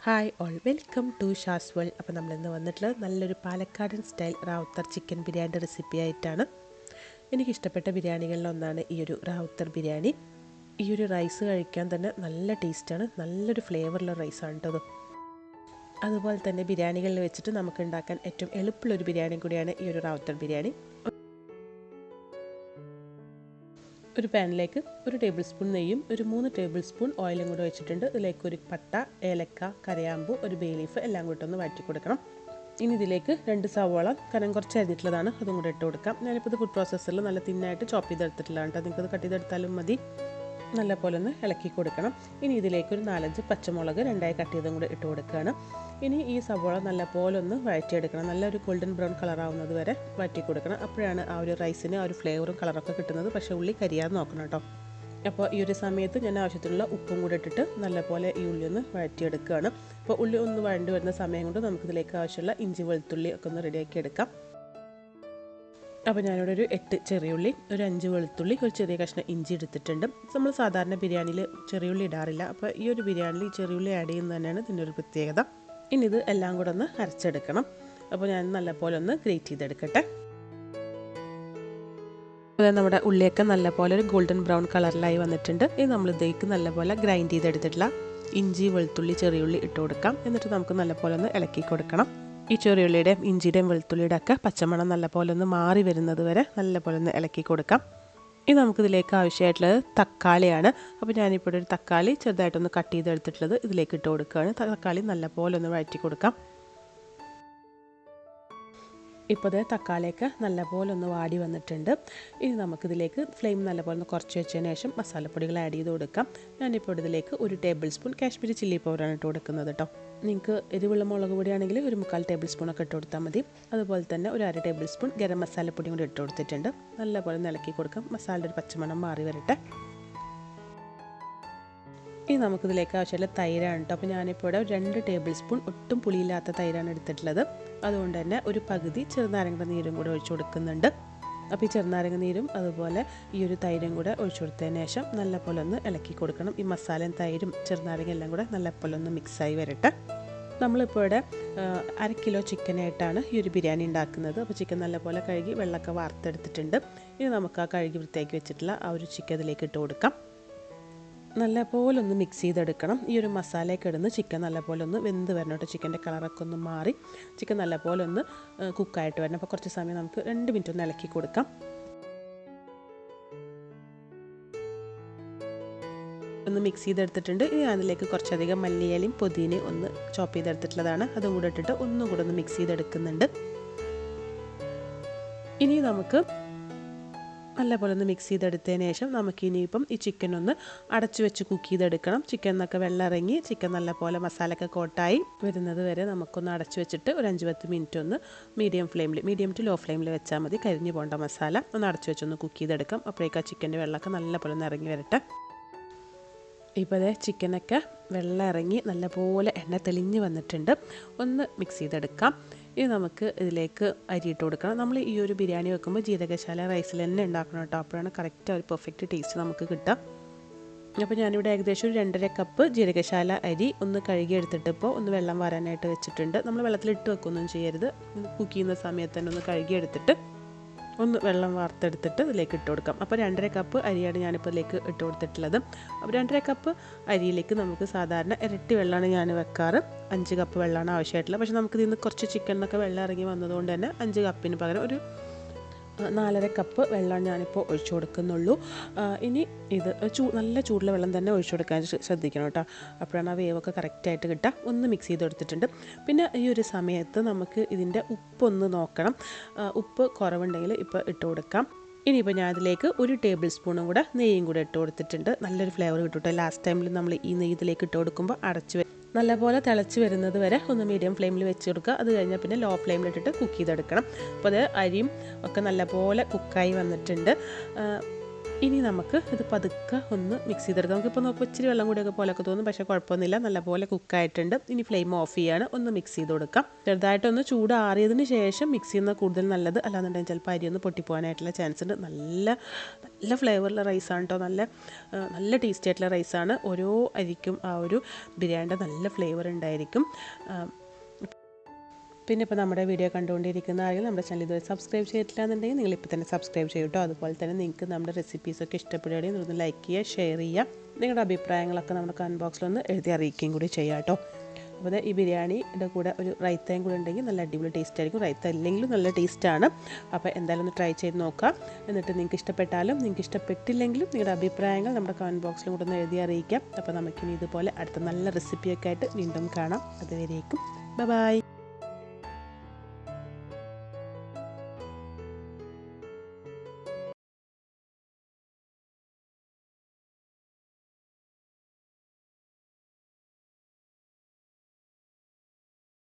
Hi all, welcome to Shaz world. അപ്പോൾ നമ്മളിന്ന് വന്നിട്ടുള്ളത് നല്ലൊരു പാലക്കാടൻ സ്റ്റൈൽ റാവുത്തർ ചിക്കൻ ബിരിയാണിയുടെ റെസിപ്പി ആയിട്ടാണ്. എനിക്കിഷ്ടപ്പെട്ട ബിരിയാണികളിലൊന്നാണ് ഈ ഒരു റാവുത്തർ ബിരിയാണി. ഈ ഒരു റൈസ് കഴിക്കാൻ തന്നെ നല്ല ടേസ്റ്റാണ്, നല്ലൊരു ഫ്ലേവറുള്ള റൈസാണ് കേട്ടോ. അതുപോലെ തന്നെ ബിരിയാണികളിൽ വെച്ചിട്ട് നമുക്ക് ഉണ്ടാക്കാൻ ഏറ്റവും എളുപ്പമുള്ളൊരു ബിരിയാണി കൂടിയാണ് ഈ ഒരു റാവുത്തർ ബിരിയാണി. ഒരു പാനിലേക്ക് 1 ടേബിൾ സ്പൂൺ നെയ്യും 3 ടേബിൾ സ്പൂൺ ഓയിലും കൂടെ വെച്ചിട്ടുണ്ട്. ഇതിലേക്ക് ഒരു പട്ട, ഏലക്ക, കരയാമ്പൂ, ഒരു ബേ ലീഫ് എല്ലാം കൂടെ ഒന്ന് വഴറ്റി കൊടുക്കണം. ഇനി ഇതിലേക്ക് 2 സവാള കനം കുറച്ച് അരിഞ്ഞിട്ടുള്ളതാണ്, അതും കൂടെ ഇട്ട് കൊടുക്കാം. ഞാനിപ്പോൾ ഇത് ഫുഡ് പ്രോസസ്സറിൽ നല്ല തിന്നായിട്ട് ചോപ്പ് ചെയ്തെടുത്തിട്ടുള്ളതാണ് കേട്ടോ. നിങ്ങൾക്കത് കട്ട് ചെയ്തെടുത്താലും മതി. നല്ല പോലെ ഒന്ന് ഇളക്കി കൊടുക്കണം. ഇനി ഇതിലേക്ക് ഒരു 4-5 പച്ചമുളക് 2ആയി കട്ട് ചെയ്തും കൂടെ ഇട്ട് കൊടുക്കുകയാണ്. ഇനി ഈ സവാള നല്ല പോലെ ഒന്ന് വഴറ്റിയെടുക്കണം. നല്ലൊരു ഗോൾഡൻ ബ്രൗൺ കളറാവുന്നത് വരെ വഴറ്റി കൊടുക്കണം. അപ്പോഴാണ് ആ ഒരു റൈസിന് ആ ഒരു ഫ്ലേവറും കളറൊക്കെ കിട്ടുന്നത്. പക്ഷേ ഉള്ളി കരിയാതെ നോക്കണം കേട്ടോ. അപ്പോൾ ഈ ഒരു സമയത്ത് ഞാൻ ആവശ്യത്തിനുള്ള ഉപ്പും കൂടെ ഇട്ടിട്ട് നല്ലപോലെ ഈ ഉള്ളി ഒന്ന് വഴറ്റിയെടുക്കുകയാണ്. അപ്പോൾ ഉള്ളി ഒന്ന് വഴണ്ടി വരുന്ന സമയം കൊണ്ട് നമുക്കിതിലേക്ക് ആവശ്യമുള്ള ഇഞ്ചി വെളുത്തുള്ളി ഒക്കെ ഒന്ന് റെഡിയാക്കി എടുക്കാം. അപ്പോൾ ഞാനിവിടെ ഒരു 8 ചെറിയുള്ളി, ഒരു 5 വെളുത്തുള്ളി, ഒരു ചെറിയ കഷ്ണം ഇഞ്ചി എടുത്തിട്ടുണ്ട്. നമ്മൾ സാധാരണ ബിരിയാണിയിൽ ചെറിയുള്ളി ഇടാറില്ല. അപ്പോൾ ഈ ഒരു ബിരിയാണിയിൽ ചെറിയുള്ളി ആഡ് ചെയ്യുന്നത് തന്നെയാണ് ഇതിൻ്റെ ഒരു പ്രത്യേകത. ഇനി ഇത് എല്ലാം കൂടെ ഒന്ന് അരച്ചെടുക്കണം. അപ്പോൾ ഞാൻ നല്ലപോലെ ഒന്ന് ഗ്രേറ്റ് ചെയ്തെടുക്കട്ടെ. അപ്പോൾ നമ്മുടെ ഉള്ളിയൊക്കെ നല്ലപോലെ ഒരു ഗോൾഡൻ ബ്രൗൺ കളറിലായി വന്നിട്ടുണ്ട്. ഇനി നമ്മളിതേക്ക് നല്ലപോലെ ഗ്രൈൻഡ് ചെയ്തെടുത്തിട്ടുള്ള ഇഞ്ചി, വെളുത്തുള്ളി, ചെറിയുള്ളി ഇട്ട് കൊടുക്കാം. എന്നിട്ട് നമുക്ക് നല്ലപോലെ ഒന്ന് ഇളക്കി കൊടുക്കണം. ഈ ചെറിയുള്ളിയുടെയും ഇഞ്ചിയുടെയും വെളുത്തുള്ളിയുടെ ഒക്കെ പച്ചമണം നല്ലപോലെ ഒന്ന് മാറി വരുന്നത് വരെ നല്ലപോലെ ഒന്ന് ഇളക്കി കൊടുക്കാം. ഇനി നമുക്കിതിലേക്ക് ആവശ്യമായിട്ടുള്ളത് തക്കാളിയാണ്. അപ്പോൾ ഞാനിപ്പോൾ ഒരു തക്കാളി ചെറുതായിട്ടൊന്ന് കട്ട് ചെയ്തെടുത്തിട്ടുള്ളത് ഇതിലേക്ക് ഇട്ട് കൊടുക്കുകയാണ്. തക്കാളി നല്ലപോലെ ഒന്ന് വഴറ്റി കൊടുക്കാം. ഇപ്പോൾ തക്കാളിയൊക്കെ നല്ലപോലെ ഒന്ന് വാടി വന്നിട്ടുണ്ട്. ഇനി നമുക്കിതിലേക്ക് ഫ്ലെയിം നല്ലപോലെ ഒന്ന് കുറച്ച് വെച്ചതിന് ശേഷം മസാലപ്പൊടികൾ ആഡ് ചെയ്ത് കൊടുക്കാം. ഞാനിപ്പോൾ ഇതിലേക്ക് 1 ടേബിൾ സ്പൂൺ കാശ്മീരി ചില്ലി പൗഡറാണ് ഇട്ട് കൊടുക്കുന്നത് കേട്ടോ. നിങ്ങൾക്ക് എരിവുള്ള മുളക് പൊടിയാണെങ്കിൽ ഒരു 3/4 ടേബിൾ സ്പൂണൊക്കെ ഇട്ട് കൊടുത്താൽ മതി. അതുപോലെ തന്നെ ഒരു 1/2 ടേബിൾ സ്പൂൺ ഗരം മസാലപ്പൊടിയും കൂടി ഇട്ട് കൊടുത്തിട്ടുണ്ട്. നല്ലപോലെ ഇളക്കി കൊടുക്കാം. മസാലയുടെ ഒരു പച്ചമണം മാറി വരട്ടെ. ഇനി നമുക്കിതിലേക്ക് ആവശ്യമുള്ള തൈരാണ് കേട്ടോ. അപ്പോൾ ഞാനിപ്പോൾ ഇവിടെ 2 ടേബിൾ സ്പൂൺ ഒട്ടും പുളിയില്ലാത്ത തൈരാണ് എടുത്തിട്ടുള്ളത്. അതുകൊണ്ട് തന്നെ ഒരു പകുതി ചെറുനാരങ്ങ നീരും കൂടെ ഒഴിച്ചു കൊടുക്കുന്നുണ്ട്. അപ്പോൾ ഈ ചെറുനാരങ്ങ നീരും അതുപോലെ ഈ ഒരു തൈരും കൂടെ ഒഴിച്ചു കൊടുത്തതിന് ശേഷം നല്ലപോലെ ഒന്ന് ഇളക്കി കൊടുക്കണം. ഈ മസാലയും തൈരും ചെറുനാരങ്ങ എല്ലാം കൂടെ നല്ലപോലെ ഒന്ന് മിക്സായി വരട്ടെ. നമ്മളിപ്പോൾ ഇവിടെ 1/2 കിലോ ചിക്കനായിട്ടാണ് ഈ ഒരു ബിരിയാണി ഉണ്ടാക്കുന്നത്. അപ്പോൾ ചിക്കൻ നല്ലപോലെ കഴുകി വെള്ളമൊക്കെ വാർത്തെടുത്തിട്ടുണ്ട്. ഇനി നമുക്ക് ആ കഴുകി വൃത്തിയാക്കി വെച്ചിട്ടുള്ള ആ ഒരു ചിക്കൻ ഇതിലേക്ക് ഇട്ട് കൊടുക്കാം. നല്ലപോലെ ഒന്ന് മിക്സ് ചെയ്തെടുക്കണം. ഈ ഒരു മസാലയൊക്കെ ഇടുന്ന ചിക്കൻ നല്ലപോലെ ഒന്ന് വെന്ത് വരണം കേട്ടോ. ചിക്കൻ്റെ കളറൊക്കെ ഒന്ന് മാറി ചിക്കൻ നല്ലപോലെ ഒന്ന് കുക്കായിട്ട് വരണം. അപ്പോൾ കുറച്ച് സമയം നമുക്ക് 2 മിനിറ്റ് ഒന്ന് ഇളക്കി കൊടുക്കാം. ഒന്ന് മിക്സ് ചെയ്തെടുത്തിട്ടുണ്ട്. ഇനി അതിലേക്ക് കുറച്ചധികം മല്ലിയിലയും പുതിനയും ഒന്ന് ചോപ്പ് ചെയ്തെടുത്തിട്ടുള്ളതാണ്, അതും കൂടെ ഇട്ടിട്ട് ഒന്നും കൂടെ ഒന്ന് മിക്സ് ചെയ്തെടുക്കുന്നുണ്ട്. ഇനി നമുക്ക് നല്ലപോലെ ഒന്ന് മിക്സ് ചെയ്തെടുത്തതിന് ശേഷം നമുക്ക് ഇനിയിപ്പം ഈ ചിക്കൻ ഒന്ന് അടച്ചു വെച്ച് കുക്ക് ചെയ്തെടുക്കണം. ചിക്കൻ എന്നൊക്കെ വെള്ളം ഇറങ്ങി ചിക്കൻ നല്ലപോലെ മസാലയൊക്കെ കോട്ടായി വരുന്നത് വരെ നമുക്കൊന്ന് അടച്ചു വെച്ചിട്ട് ഒരു 5-10 മിനിറ്റ് ഒന്ന് മീഡിയം ടു ലോ ഫ്ലെയിമിൽ വെച്ചാൽ മതി. കരിഞ്ഞു പോകേണ്ട മസാല ഒന്ന് അടച്ചു വെച്ചൊന്ന് കുക്ക് ചെയ്തെടുക്കാം. അപ്പോഴേക്കും ആ ചിക്കൻ്റെ വെള്ളമൊക്കെ നല്ലപോലെ ഒന്ന് ഇറങ്ങി വരട്ടെ. ഇപ്പോൾ ചിക്കനൊക്കെ വെള്ളം ഇറങ്ങി നല്ലപോലെ എണ്ണ തെളിഞ്ഞ് വന്നിട്ടുണ്ട്. ഒന്ന് മിക്സ് ചെയ്തെടുക്കാം. ഇനി നമുക്ക് ഇതിലേക്ക് അരി ഇട്ട് കൊടുക്കണം. നമ്മൾ ഈ ഒരു ബിരിയാണി വെക്കുമ്പോൾ ജീരകശാല റൈസിൽ തന്നെ ഉണ്ടാക്കണം കേട്ടോ. അപ്പോഴാണ് കറക്റ്റ് ഒരു പെർഫെക്റ്റ് ടേസ്റ്റ് നമുക്ക് കിട്ടുക. അപ്പോൾ ഞാനിവിടെ ഏകദേശം ഒരു 2.5 കപ്പ് ജീരകശാല അരി ഒന്ന് കഴുകി എടുത്തിട്ട് ഇപ്പോൾ ഒന്ന് വെള്ളം വരാനായിട്ട് വെച്ചിട്ടുണ്ട്. നമ്മൾ വെള്ളത്തിലിട്ട് വെക്കൊന്നും ചെയ്യരുത്. കുക്ക് ചെയ്യുന്ന സമയത്ത് തന്നെ ഒന്ന് കഴുകി എടുത്തിട്ട് ഒന്ന് വെള്ളം വാർത്തെടുത്തിട്ട് ഇതിലേക്ക് ഇട്ട് കൊടുക്കാം. അപ്പോൾ 2.5 കപ്പ് അരിയാണ് ഞാനിപ്പോൾ ഇതിലേക്ക് ഇട്ട് കൊടുത്തിട്ടുള്ളത്. അപ്പോൾ 2.5 കപ്പ് അരിയിലേക്ക് നമുക്ക് സാധാരണ ഇരട്ടി വെള്ളമാണ് ഞാൻ വെക്കാറ്. 5 കപ്പ് വെള്ളമാണ് ആവശ്യമായിട്ടുള്ളത്. പക്ഷേ നമുക്കിതിൽ നിന്ന് കുറച്ച് ചിക്കനൊക്കെ വെള്ളം ഇറങ്ങി വന്നതുകൊണ്ട് തന്നെ 5 കപ്പിന് പകരം ഒരു 4.5 കപ്പ് വെള്ളം ഞാനിപ്പോൾ ഒഴിച്ചു കൊടുക്കുന്നുള്ളൂ. ഇനി ഇത് നല്ല ചൂടുള്ള വെള്ളം തന്നെ ഒഴിച്ചു കൊടുക്കാൻ ശ്രദ്ധിക്കണം കേട്ടോ. അപ്പോഴാണ് ആ വേവൊക്കെ കറക്റ്റായിട്ട് കിട്ടുക. ഒന്ന് മിക്സ് ചെയ്ത് കൊടുത്തിട്ടുണ്ട്. പിന്നെ ഈ ഒരു സമയത്ത് നമുക്ക് ഇതിൻ്റെ ഉപ്പൊന്ന് നോക്കണം. ഉപ്പ് കുറവുണ്ടെങ്കിൽ ഇപ്പോൾ ഇട്ട് കൊടുക്കാം. ഇനിയിപ്പോൾ ഞാൻ അതിലേക്ക് 1 ടേബിൾ സ്പൂണും കൂടെ നെയ്യും കൂടെ ഇട്ട് കൊടുത്തിട്ടുണ്ട്. നല്ലൊരു ഫ്ലേവർ കിട്ടും കേട്ടോ. ലാസ്റ്റ് ടൈമിൽ നമ്മൾ ഈ നെയ്യ് ഇതിലേക്ക് ഇട്ട് കൊടുക്കുമ്പോൾ നല്ലപോലെ തിളച്ച് വരുന്നത് വരെ ഒന്ന് മീഡിയം ഫ്ലെയിമിൽ വെച്ച് കൊടുക്കുക. അത് കഴിഞ്ഞാൽ പിന്നെ ലോ ഫ്ലെയിമിലിട്ടിട്ട് കുക്ക് ചെയ്തെടുക്കണം. അപ്പോൾ അത് അരിയും ഒക്കെ നല്ലപോലെ കുക്കായി വന്നിട്ടുണ്ട്. ഇനി നമുക്ക് ഇത് പതുക്കെ ഒന്ന് മിക്സ് ചെയ്തെടുക്കാം. നമുക്കിപ്പോൾ നോക്കുമ്പോൾ ഇച്ചിരി വെള്ളം കൂടിയൊക്കെ പോലെയൊക്കെ തോന്നും, പക്ഷേ കുഴപ്പമൊന്നുമില്ല, നല്ലപോലെ കുക്കായിട്ടുണ്ട്. ഇനി ഫ്ലെയിം ഓഫ് ചെയ്യാണ്, ഒന്ന് മിക്സ് ചെയ്ത് കൊടുക്കാം. ചെറുതായിട്ടൊന്ന് ചൂടാറിയതിന് ശേഷം മിക്സ് ചെയ്യുന്നത് കൂടുതൽ നല്ലത്, അല്ലാന്നുണ്ടെങ്കിൽ ചിലപ്പോൾ അരി ഒന്ന് പൊട്ടിപ്പോകാനായിട്ടുള്ള ചാൻസ് ഉണ്ട്. നല്ല ഫ്ലേവറുള്ള റൈസാണ് കേട്ടോ, നല്ല ടേസ്റ്റി ആയിട്ടുള്ള റൈസാണ്. ഓരോ അരിക്കും ആ ഒരു ബിരിയാണിയുടെ നല്ല ഫ്ലേവർ ഉണ്ടായിരിക്കും. പിന്നെ ഇപ്പോൾ നമ്മുടെ വീഡിയോ കണ്ടുകൊണ്ടിരിക്കുന്ന ആരെങ്കിലും നമ്മുടെ ചാനൽ ഇതുവരെ സബ്സ്ക്രൈബ് ചെയ്തിട്ടില്ല എന്നുണ്ടെങ്കിൽ നിങ്ങളിപ്പോൾ തന്നെ സബ്സ്ക്രൈബ് ചെയ്യും കേട്ടോ. അതുപോലെ തന്നെ നിങ്ങൾക്ക് നമ്മുടെ റെസിപ്പീസൊക്കെ ഇഷ്ടപ്പെടുകയാണെങ്കിൽ നിങ്ങളൊന്ന് ലൈക്ക് ചെയ്യുക, ഷെയർ ചെയ്യുക. നിങ്ങളുടെ അഭിപ്രായങ്ങളൊക്കെ നമ്മുടെ കമൻറ്റ് ബോക്സിലൊന്ന് എഴുതി അറിയിക്കുകയും കൂടി ചെയ്യാം കേട്ടോ. അപ്പോൾ ഈ ബിരിയാണിയുടെ കൂടെ ഒരു റൈത്തയും കൂടെ ഉണ്ടെങ്കിൽ നല്ല അടിപൊളി ടേസ്റ്റ് ആയിരിക്കും. റൈത്ത ഇല്ലെങ്കിലും നല്ല ടേസ്റ്റാണ്. അപ്പോൾ എന്തായാലും ഒന്ന് ട്രൈ ചെയ്ത് നോക്കാം. എന്നിട്ട് നിങ്ങൾക്ക് ഇഷ്ടപ്പെട്ടാലും നിങ്ങൾക്ക് ഇഷ്ടപ്പെട്ടില്ലെങ്കിലും നിങ്ങളുടെ അഭിപ്രായങ്ങൾ നമ്മുടെ കമൻറ്റ് ബോക്സിലും കൂടെ ഒന്ന് എഴുതി അറിയിക്കാം. അപ്പോൾ നമുക്കിനി ഇതുപോലെ അടുത്ത നല്ല റെസിപ്പിയൊക്കെ ആയിട്ട് വീണ്ടും കാണാം. അതുവരേക്കും ബൈ.